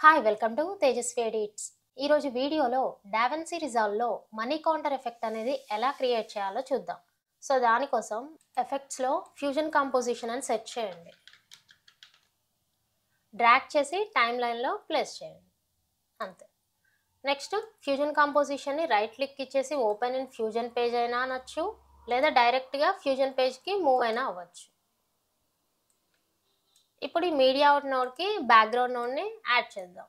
Hi welcome to Tejaswi edits. ఈరోజు వీడియోలో DaVinci రిజాల్వ్లో మనీ కౌంటర్ ఎఫెక్ట్ అనేది ఎలా క్రియేట్ చేయాలో చూద్దాం. సో దానికోసం ఎఫెక్ట్స్లో ఫ్యూజన్ కాంపోజిషన్ అని సెట్ చేయండి. డ్రాగ్ చేసి టైమ్ లైన్లో ప్లేస్ చేయండి, అంతే. నెక్స్ట్ ఫ్యూజన్ కాంపోజిషన్ని రైట్ క్లిక్ ఇచ్చేసి ఓపెన్ ఇన్ ఫ్యూజన్ పేజ్ అయినా అనొచ్చు, లేదా డైరెక్ట్గా ఫ్యూజన్ పేజ్కి మూవ్ అయినా అవ్వచ్చు. ఇప్పుడు ఈ మీడియా అవుట్ నోడ్కి బ్యాక్గ్రౌండ్ నోడ్ని యాడ్ చేద్దాం.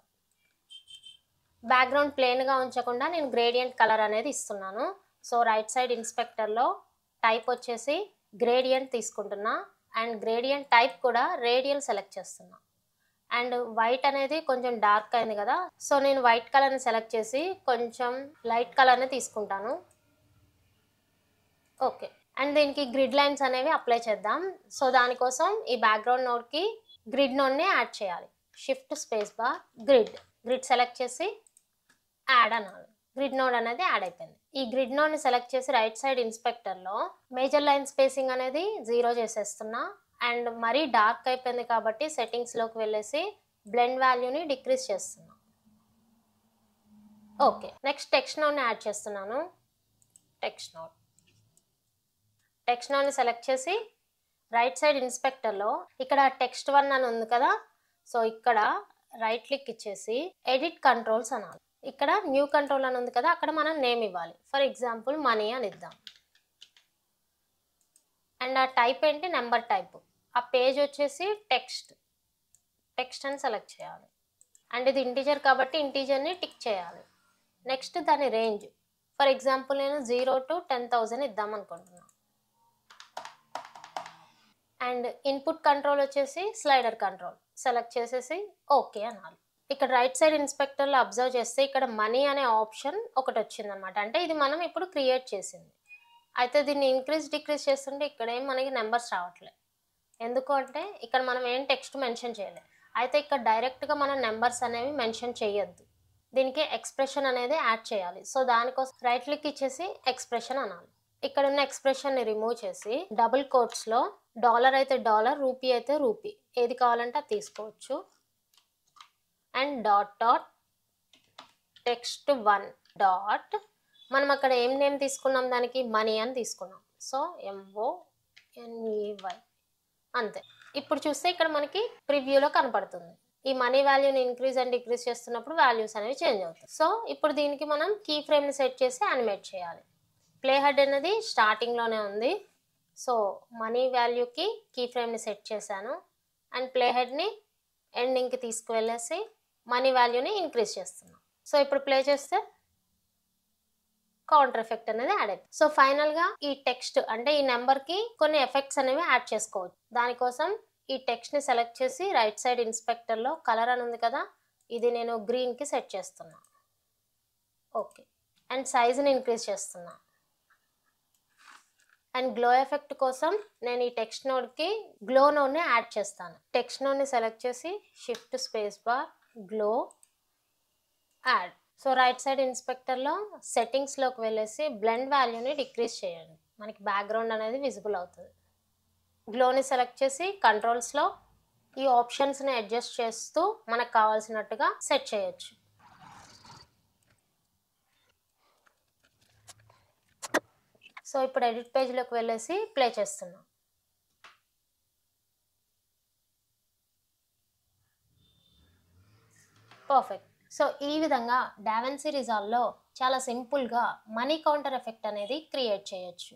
బ్యాక్గ్రౌండ్ ప్లెయిన్గా ఉంచకుండా నేను గ్రేడియంట్ కలర్ అనేది ఇస్తున్నాను. సో రైట్ సైడ్ ఇన్స్పెక్టర్లో టైప్ వచ్చేసి గ్రేడియంట్ తీసుకుంటున్నా అండ్ గ్రేడియంట్ టైప్ కూడా రేడియల్ సెలెక్ట్ చేస్తున్నా. అండ్ వైట్ అనేది కొంచెం డార్క్ అయింది కదా, సో నేను వైట్ కలర్ని సెలెక్ట్ చేసి కొంచెం లైట్ కలర్ని తీసుకుంటాను. ఓకే, అండ్ దీనికి గ్రిడ్ లైన్స్ అనేవి అప్లై చేద్దాం. సో దానికోసం ఈ బ్యాక్గ్రౌండ్ నోడ్కి గ్రిడ్ నోడ్ని యాడ్ చేయాలి. Shift space bar grid select చేసి యాడ్ అనాలి. గ్రిడ్ నోడ్ అనేది యాడ్ అయిపోయింది. ఈ గ్రిడ్ నోడ్ని సెలెక్ట్ చేసి రైట్ సైడ్ ఇన్స్పెక్టర్లో మేజర్ లైన్ స్పేసింగ్ అనేది 0 చేసేస్తున్నా. అండ్ మరీ డార్క్ అయిపోయింది కాబట్టి సెట్టింగ్స్లోకి వెళ్ళేసి బ్లెండ్ వాల్యూని డిక్రీజ్ చేస్తున్నా. ఓకే, నెక్స్ట్ టెక్స్ట్ నోడ్ని యాడ్ చేస్తున్నాను. టెక్స్ట్ నోడ్ని సెలెక్ట్ చేసి రైట్ సైడ్ ఇన్స్పెక్టర్లో ఇక్కడ టెక్స్ట్ 1 అని ఉంది కదా, సో ఇక్కడ రైట్ క్లిక్ ఇచ్చేసి ఎడిట్ కంట్రోల్స్ అనాలి. ఇక్కడ న్యూ కంట్రోల్ అని ఉంది కదా, అక్కడ మనం నేమ్ ఇవ్వాలి. ఫర్ ఎగ్జాంపుల్ మనీ అని ఇద్దాం. అండ్ ఆ టైప్ ఏంటి, నెంబర్ టైప్. ఆ పేజ్ వచ్చేసి టెక్స్ట్ అని సెలెక్ట్ చేయాలి. అండ్ ఇది ఇంటీజర్ కాబట్టి ఇంటీజర్ని టిక్ చేయాలి. నెక్స్ట్ దాని రేంజ్, ఫర్ ఎగ్జాంపుల్ నేను 0 to 10,000 ఇద్దాం అనుకుంటున్నాను. అండ్ ఇన్పుట్ కంట్రోల్ వచ్చేసి స్లైడర్ కంట్రోల్ సెలెక్ట్ చేసేసి ఓకే అనాలి. ఇక్కడ రైట్ సైడ్ ఇన్స్పెక్టర్లో అబ్జర్వ్ చేస్తే ఇక్కడ మనీ అనే ఆప్షన్ ఒకటి వచ్చింది అనమాట. అంటే ఇది మనం ఇప్పుడు క్రియేట్ చేసింది. అయితే దీన్ని ఇంక్రీజ్ డిక్రీజ్ చేస్తుంటే ఇక్కడ ఏం మనకి నెంబర్స్ రావట్లేదు. ఎందుకు అంటే ఇక్కడ మనం ఏం టెక్స్ట్ మెన్షన్ చేయలేదు. అయితే ఇక్కడ డైరెక్ట్గా మనం నెంబర్స్ అనేవి మెన్షన్ చేయొద్దు. దీనికి ఎక్స్ప్రెషన్ అనేది యాడ్ చేయాలి. సో దానికోసం రైట్ క్లిక్ ఇచ్చేసి ఎక్స్ప్రెషన్ అనాలి. ఇక్కడ ఉన్న ఎక్స్ప్రెషన్ని రిమూవ్ చేసి డబుల్ కోట్స్లో డాలర్ అయితే డాలర్, రూపీ అయితే రూపీ, ఏది కావాలంటే అది తీసుకోవచ్చు. అండ్ డాట్ టెక్స్ట్ 1 డాట్ మనం అక్కడ ఏం నేమ్ తీసుకున్నాం, దానికి మనీ అని తీసుకున్నాం. సో MONEY అంతే. ఇప్పుడు చూస్తే ఇక్కడ మనకి ప్రివ్యూలో కనపడుతుంది. ఈ మనీ వాల్యూని ఇంక్రీజ్ అండ్ డిక్రీజ్ చేస్తున్నప్పుడు వాల్యూస్ అనేవి చేంజ్ అవుతాయి. సో ఇప్పుడు దీనికి మనం కీ ఫ్రేమ్ని సెట్ చేసి యానిమేట్ చేయాలి. ప్లే హెడ్ అనేది స్టార్టింగ్లోనే ఉంది. సో మనీ వాల్యూకి కీ ఫ్రేమ్ని సెట్ చేశాను అండ్ ప్లే హెడ్ని ఎండింగ్కి తీసుకువెళ్ళేసి మనీ వాల్యూని ఇంక్రీజ్ చేస్తున్నాను. సో ఇప్పుడు ప్లే చేస్తే కౌంటర్ ఎఫెక్ట్ అనేది యాడ్ అయిపోయింది. సో ఫైనల్గా ఈ టెక్స్ట్ అంటే ఈ నెంబర్కి కొన్ని ఎఫెక్ట్స్ అనేవి యాడ్ చేసుకోవచ్చు. దానికోసం ఈ టెక్స్ట్ని సెలెక్ట్ చేసి రైట్ సైడ్ ఇన్స్పెక్టర్లో కలర్ అని ఉంది కదా, ఇది నేను గ్రీన్కి సెట్ చేస్తున్నా. ఓకే, అండ్ సైజుని ఇంక్రీజ్ చేస్తున్నా. అండ్ గ్లో ఎఫెక్ట్ కోసం నేను ఈ టెక్స్ట్ నోడ్కి గ్లో నోడ్ని యాడ్ చేస్తాను. టెక్స్ట్ నోడ్ని సెలెక్ట్ చేసి shift space bar glow add. So right side ఇన్స్పెక్టర్లో సెట్టింగ్స్లోకి వెళ్ళేసి బ్లెండ్ వాల్యూని డిక్రీజ్ చేయండి, మనకి బ్యాక్గ్రౌండ్ అనేది విజిబుల్ అవుతుంది. గ్లోని సెలెక్ట్ చేసి కంట్రోల్స్లో ఈ ఆప్షన్స్ని అడ్జస్ట్ చేస్తూ మనకు కావాల్సినట్టుగా సెట్ చేయొచ్చు. సో ఇప్పుడు ఎడిట్ పేజ్లోకి వెళ్ళేసి ప్లే చేస్తున్నాం. పర్ఫెక్ట్. సో ఈ విధంగా డావిన్సీ రిజాల్వ్లో చాలా సింపుల్గా మనీ కౌంటర్ ఎఫెక్ట్ అనేది క్రియేట్ చేయొచ్చు.